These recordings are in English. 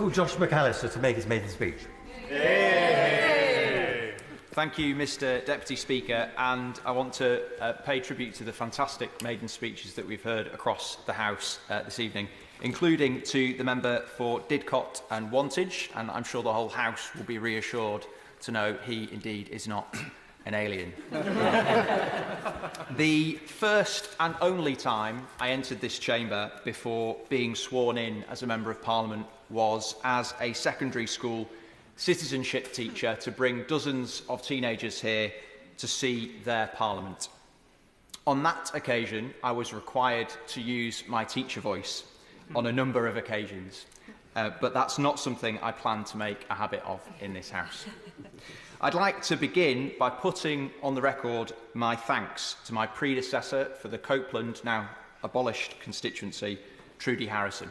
call Josh Macalister to make his maiden speech. Yay! Thank you, Mr. Deputy Speaker, and I want to pay tribute to the fantastic maiden speeches that we've heard across the House this evening, including to the member for Didcot and Wantage, and I'm sure the whole House will be reassured to know he indeed is not an alien. The first and only time I entered this chamber before being sworn in as a Member of Parliament was as a secondary school citizenship teacher to bring dozens of teenagers here to see their Parliament. On that occasion, I was required to use my teacher voice on a number of occasions, but that's not something I plan to make a habit of in this House. I'd like to begin by putting on the record my thanks to my predecessor for the Copeland, now abolished constituency, Trudy Harrison.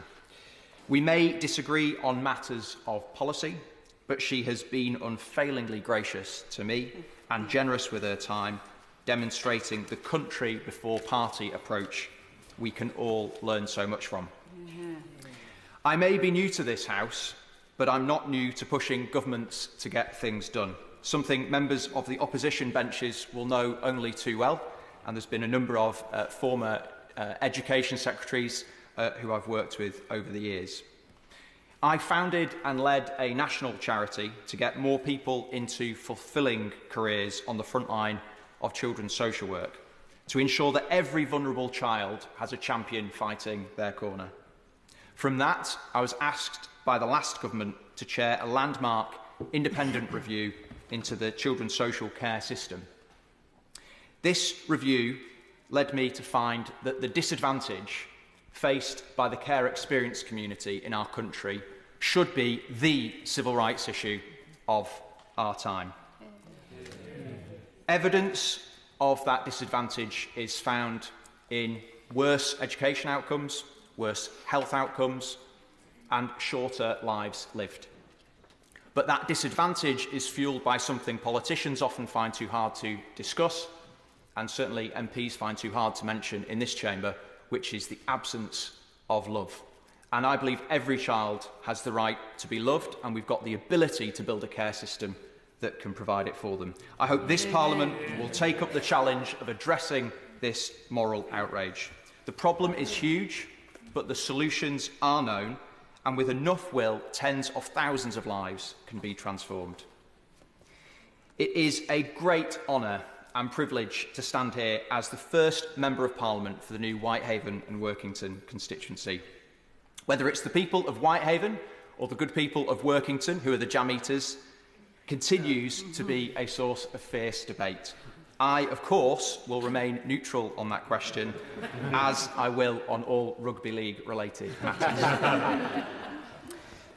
We may disagree on matters of policy, but she has been unfailingly gracious to me and generous with her time, demonstrating the country before party approach we can all learn so much from. I may be new to this House, but I'm not new to pushing governments to get things done, something members of the opposition benches will know only too well, and there's been a number of former education secretaries who I've worked with over the years. I founded and led a national charity to get more people into fulfilling careers on the front line of children's social work, to ensure that every vulnerable child has a champion fighting their corner. From that, I was asked by the last government to chair a landmark independent review into the children's social care system. This review led me to find that the disadvantage faced by the care experience community in our country should be the civil rights issue of our time. Evidence of that disadvantage is found in worse education outcomes, worse health outcomes, and shorter lives lived. But that disadvantage is fuelled by something politicians often find too hard to discuss, and certainly MPs find too hard to mention in this chamber, which is the absence of love. And I believe every child has the right to be loved, and we've got the ability to build a care system that can provide it for them. I hope this Parliament will take up the challenge of addressing this moral outrage. The problem is huge, but the solutions are known, and with enough will, tens of thousands of lives can be transformed. It is a great honour and privilege to stand here as the first Member of Parliament for the new Whitehaven and Workington constituency. Whether it's the people of Whitehaven or the good people of Workington, who are the jam eaters, continues to be a source of fierce debate. I, of course, will remain neutral on that question, as I will on all rugby league-related matters.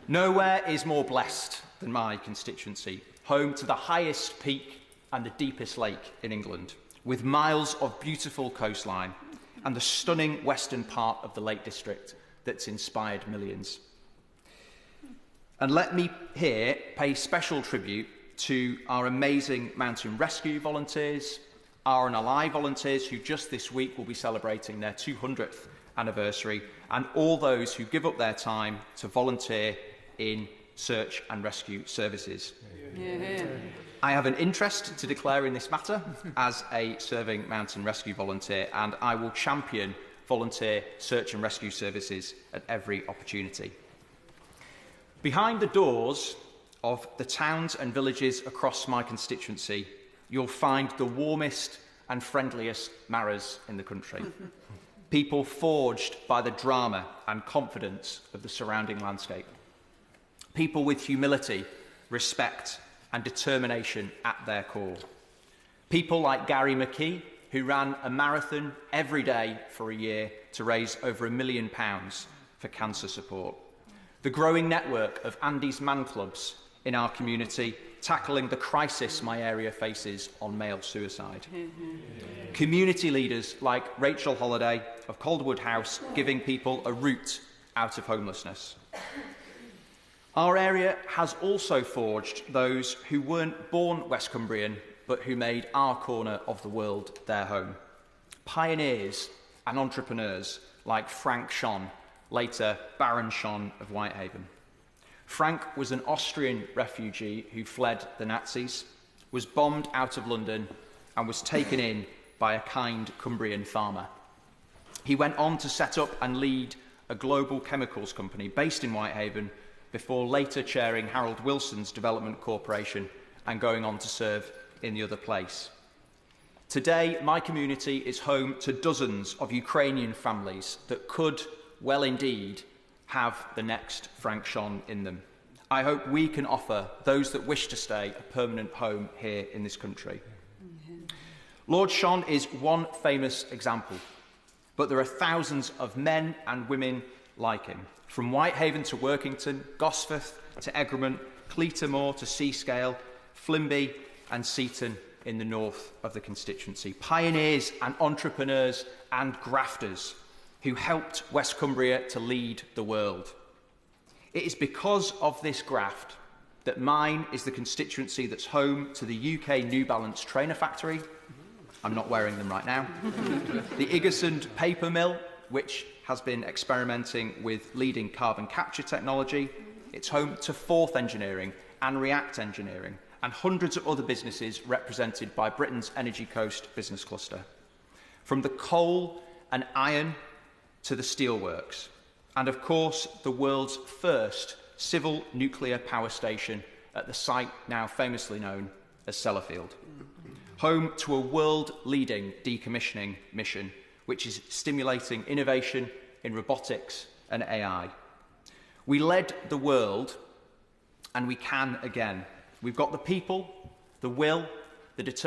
Nowhere is more blessed than my constituency, home to the highest peak and the deepest lake in England, with miles of beautiful coastline and the stunning western part of the Lake District that's inspired millions. And let me here pay special tribute to our amazing mountain rescue volunteers, RNLI volunteers who just this week will be celebrating their 200th anniversary, and all those who give up their time to volunteer in search and rescue services. Yeah. I have an interest to declare in this matter as a serving mountain rescue volunteer, and I will champion volunteer search and rescue services at every opportunity. Behind the doors of the towns and villages across my constituency, you'll find the warmest and friendliest Maras in the country. People forged by the drama and confidence of the surrounding landscape. People with humility, respect and determination at their core. People like Gary McKee, who ran a marathon every day for a year to raise over £1 million for cancer support. The growing network of Andy's Man Clubs in our community, tackling the crisis my area faces on male suicide. Community leaders like Rachel Holliday of Calderwood House, giving people a route out of homelessness. Our area has also forged those who weren't born West Cumbrian, but who made our corner of the world their home. Pioneers and entrepreneurs like Frank Shon, later Baron Shon of Whitehaven. Frank was an Austrian refugee who fled the Nazis, was bombed out of London, and was taken in by a kind Cumbrian farmer. He went on to set up and lead a global chemicals company based in Whitehaven before later chairing Harold Wilson's Development Corporation and going on to serve in the other place. Today, my community is home to dozens of Ukrainian families that could, well indeed, have the next Frank Sean in them. I hope we can offer those that wish to stay a permanent home here in this country. Lord Sean is one famous example, but there are thousands of men and women like him, from Whitehaven to Workington, Gosforth to Egremont, Cleatormore to Seascale, Flimby and Seaton in the north of the constituency. Pioneers and entrepreneurs and grafters who helped West Cumbria to lead the world. It is because of this graft that mine is the constituency that's home to the UK New Balance trainer factory. I'm not wearing them right now. The Iggesund paper mill, which has been experimenting with leading carbon capture technology. It's home to Forth Engineering and React Engineering, and hundreds of other businesses represented by Britain's Energy Coast business cluster. From the coal and iron to the steelworks, and of course the world's first civil nuclear power station at the site now famously known as Sellafield. Home to a world-leading decommissioning mission, which is stimulating innovation in robotics and AI. We led the world, and we can again. We've got the people, the will, the determination,